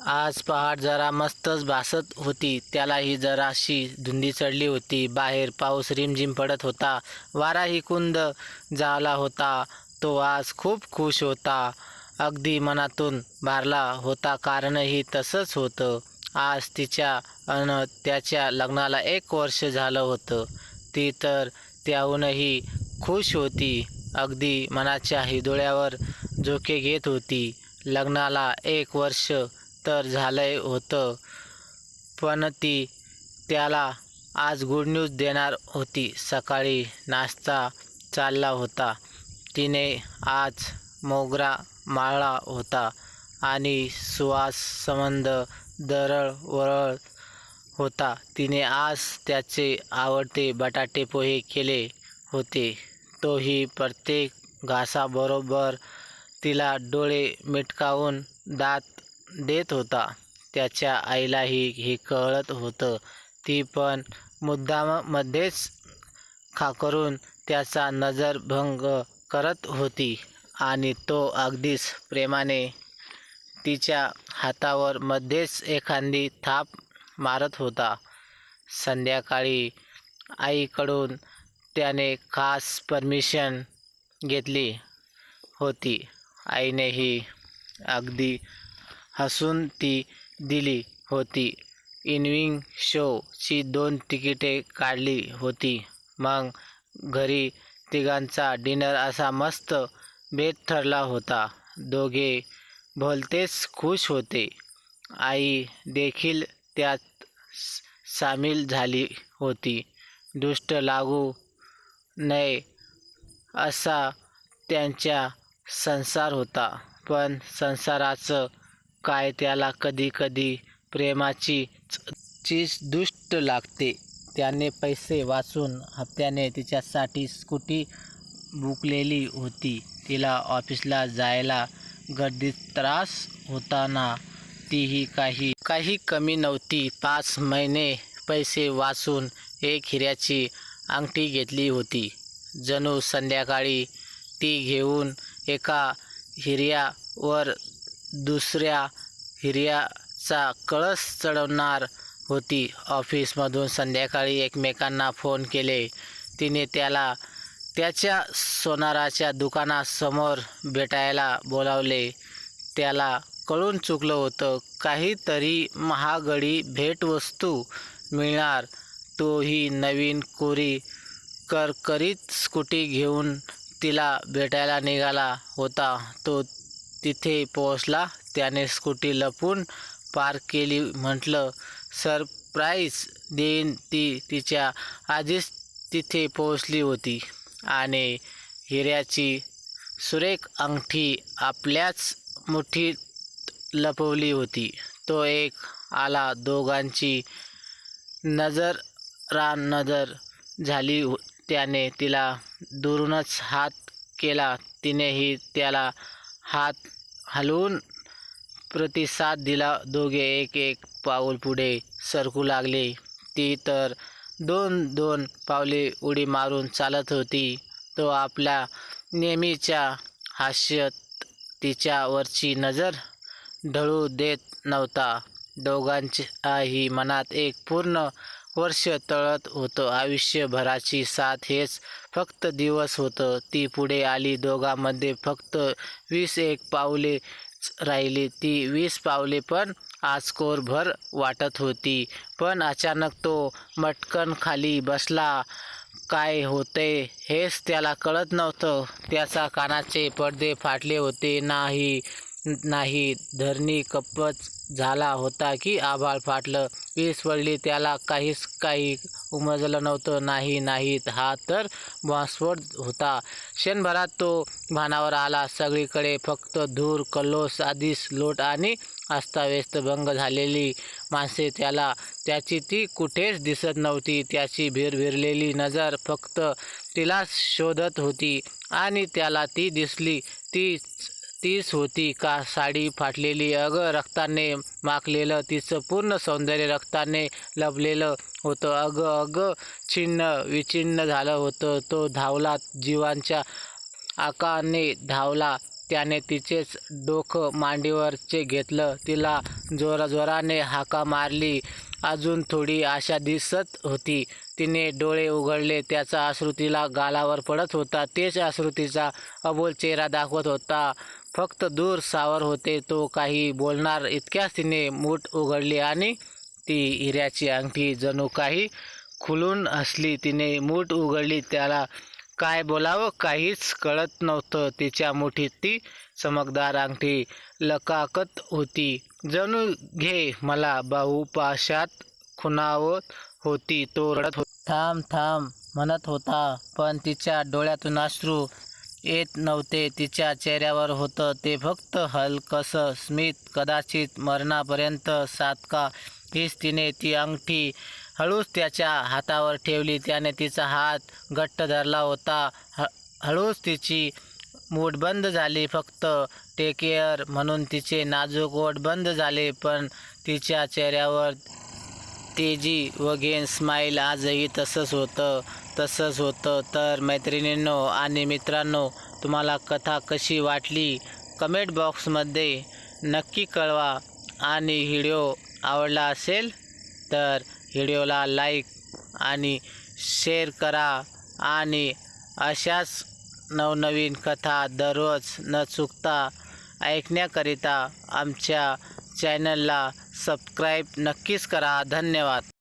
आज पहाट जरा मस्तच भासत होती. त्यालाही जराशी धुंदी चढली होती. बाहेर पाऊस रिमझिम पडत होता. वाराही कुंद झाला होता. तो आज खूप खुश होता. अगदी मनातून भारला होता. कारणही तसंच होतं. आज तिच्या अन त्याच्या लग्नाला 1 वर्ष झालं होतं. ती तर त्याहूनही खुश होती. अगदी मनाच्या हिदोळ्यावर झोके घेत होती. लग्नाला 1 वर्ष तर झालंय होतं, पण ती त्याला आज गुड न्यूज देणार होती. सकाळी नाश्ता चालला होता. तिने आज मोगरा माळला होता आणि सुवास संबंध दरवळत होता. तिने आज त्याचे आवडते बटाटे पोहे केले होते. तोही प्रत्येक घासाबरोबर तिला डोळे मिटकावून दात देत होता. त्याच्या आईलाही हे कळत होतं. ती पण मुद्दाममध्येच खाकरून त्याचा नजरभंग करत होती आणि तो अगदीच प्रेमाने तिच्या हातावर मध्येच एखादी थाप मारत होता. संध्याकाळी आईकडून त्याने खास परमिशन घेतली होती. आईनेही अगदी हसून ती दिली होती. इव्हिनिंग शो ची 2 तिकिटे काढली होती. मग घरी तिघांचा डिनर असा मस्त बेत ठरला होता. दोघे भलतेच खुश होते. आई देखील त्यात सामील झाली होती. दुष्ट लागू नये असा त्यांचा संसार होता. पण संसाराचं काय, त्याला कधी कधी प्रेमाची चीज दुष्ट लागते. त्याने पैसे वाचून हप्त्याने तिच्यासाठी स्कूटी बुकलेली होती. तिला ऑफिसला जायला गर्दीत त्रास होता ना. तीही काही कमी नव्हती. 5 महिने पैसे वाचून एक हिऱ्याची अंगठी घेतली होती. जणू संध्याकाळी ती घेऊन एका हिऱ्यावर दुसऱ्या हिऱ्याचा कळस चढवणार होती. ऑफिसमधून संध्याकाळी एकमेकांना फोन केले. तिने त्याला त्याच्या सोनाराच्या दुकानासमोर भेटायला बोलावले. त्याला कळून चुकलं होतं. काहीतरी महागडी भेटवस्तू मिळणार. तोही नवीन कोरी करकरीत स्कूटी घेऊन तिला भेटायला निघाला होता. तो तिथे पोहोचला. त्याने स्कूटी लपून पार्क केली. म्हटलं सरप्राईज देईन. ती तिच्या आधीच तिथे पोहोचली होती आणि हिऱ्याची सुरेख अंगठी आपल्याच मुठीत लपवली होती. तो एक आला. दोघांची नजरानजर झाली. त्याने तिला दुरूनच हात केला. तिनेही त्याला हात हलवून प्रतिसाद दिला. दोघे एक एक पाऊल पुढे सरकू लागले. ती तर 2-2 पावले उडी मारून चालत होती. तो आपल्या नेहमीच्या हास्यात तिच्यावरची नजर ढळू देत नव्हता. दोघांच्याही मनात एक पूर्ण वर्ष तळत होतं. आयुष्यभराची साथ हेच फक्त दिवस होतं. ती पुढे आली. दोघांमध्ये फक्त 21 पावलेच राहिली. ती 20 पावले पण आजकोरभर वाटत होती. पण अचानक तो मटकन खाली बसला. काय होतंय हेच त्याला कळत नव्हतं. त्याच्या कानाचे पडदे फाटले होते. नाही धरणी कप्पच झाला होता की आभाळ फाटलं. वीज पडली. त्याला काही उमजलं नव्हतं. नाही, हा तर बॉम्बस्फोट होता. क्षणभरात तो भानावर आला. सगळीकडे फक्त धूर, कल्लोळ, आधीच लोट आणि अस्ताव्यस्त भंग झालेली माणसे. त्याची ती कुठेच दिसत नव्हती. त्याची भिरभिरलेली नजर फक्त तिलाच शोधत होती आणि त्याला ती दिसली. तीच होती का साडी फाटलेली? रक्ताने माखलेलं तिचं पूर्ण सौंदर्य रक्ताने लपलेलं होतं. छिन्न विच्छिन्न झालं होतं. तो धावला. जीवाच्या आकाने धावला. त्याने तिचेच डोकं मांडीवरचे घेतलं. तिला जोराजोराने हाका मारली. अजून थोडी आशा दिसत होती. तिने डोळे उघडले. त्याचा अश्रू तिला गालावर पडत होता. तेच अश्रू तिचा अबोल चेहरा दाखवत होता. फक्त दूर सावर होते. तो काही बोलणार इतक्याच तिने मूठ उघडली आणि ती हिऱ्याची अंगठी जणू काही खुलून हसली. तिने मूठ उघडली. त्याला काय बोलावं काहीच कळत नव्हतं. तिच्या मुठीत ती चमकदार अंगठी लकाकत होती. जणू घे मला बाहुपाशात खुणावत होती. तो रडत होता. थांब थांब म्हणत होता, पण तिच्या डोळ्यातून अश्रू येत नव्हते. तिच्या चेहऱ्यावर होतं ते फक्त हलकसं स्मित, कदाचित मरणापर्यंत साधका. हीच तिने ती अंगठी हळूच त्याच्या हातावर ठेवली. त्याने तिचा हात घट्ट धरला होता. हळूच तिची मूठ बंद झाली. फक्त टेक केअर म्हणून तिचे नाजूक ओठ बंद झाले. पण तिच्या चेहऱ्यावर तेजी व गेन स्माईल आजही तसंच होतं. तर मैत्रिणींनो आणि मित्रांनो, तुम्हाला कथा कशी वाटली कमेंट बॉक्समध्ये नक्की कळवा. आणि व्हिडिओ आवडला असेल तर व्हिडिओला लाईक आणि शेअर करा. आणि अशाच नवनवीन कथा दररोज न चुकता ऐकण्याकरिता आमच्या चॅनलला सबस्क्राईब नक्कीच करा. धन्यवाद.